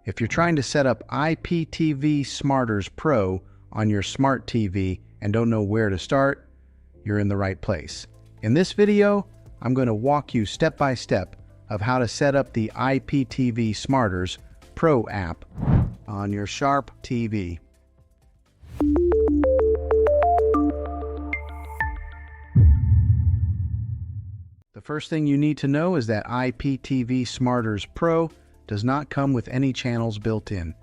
If you're trying to set up IPTV Smarters Pro on your smart TV and don't know where to start, you're in the right place. In this video, I'm going to walk you step by step of how to set up the IPTV Smarters Pro app on your Sharp TV. The first thing you need to know is that IPTV Smarters Pro does not come with any channels built in.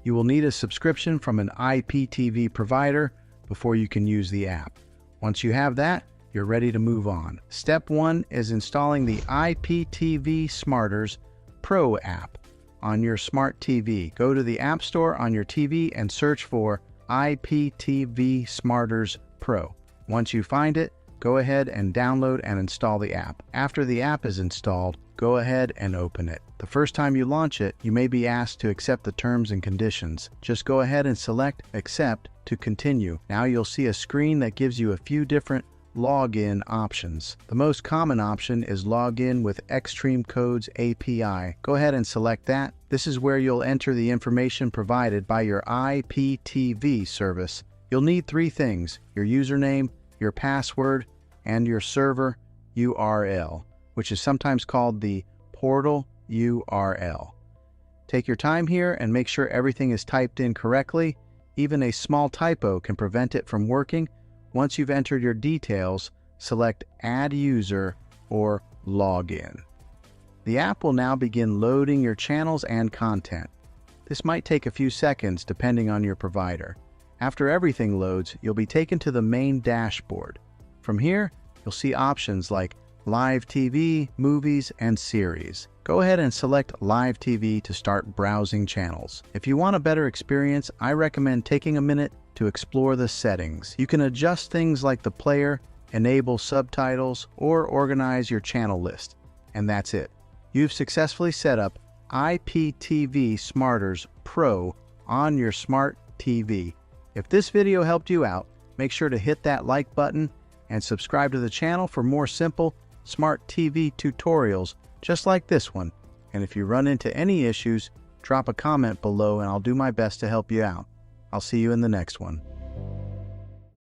You will need a subscription from an IPTV provider before you can use the app. Once you have that, you're ready to move on. Step 1 is installing the IPTV Smarters Pro app on your smart TV. Go to the App Store on your TV and search for IPTV Smarters Pro. Once you find it, go ahead and download and install the app. After the app is installed, go ahead and open it. The first time you launch it, you may be asked to accept the terms and conditions. Just go ahead and select Accept to continue. Now you'll see a screen that gives you a few different login options. The most common option is Login with Xtream Codes API. Go ahead and select that. This is where you'll enter the information provided by your IPTV service. You'll need 3 things: your username, your password, and your server URL, which is sometimes called the portal URL. Take your time here and make sure everything is typed in correctly. Even a small typo can prevent it from working. Once you've entered your details, select Add User or Login. The app will now begin loading your channels and content. This might take a few seconds depending on your provider. After everything loads, you'll be taken to the main dashboard. From here, you'll see options like Live TV, Movies, and Series. Go ahead and select Live TV to start browsing channels. If you want a better experience, I recommend taking a minute to explore the settings. You can adjust things like the player, enable subtitles, or organize your channel list. And that's it. You've successfully set up IPTV Smarters Pro on your smart TV. If this video helped you out, make sure to hit that like button and subscribe to the channel for more simple smart TV tutorials just like this one. And if you run into any issues, drop a comment below and I'll do my best to help you out. I'll see you in the next one.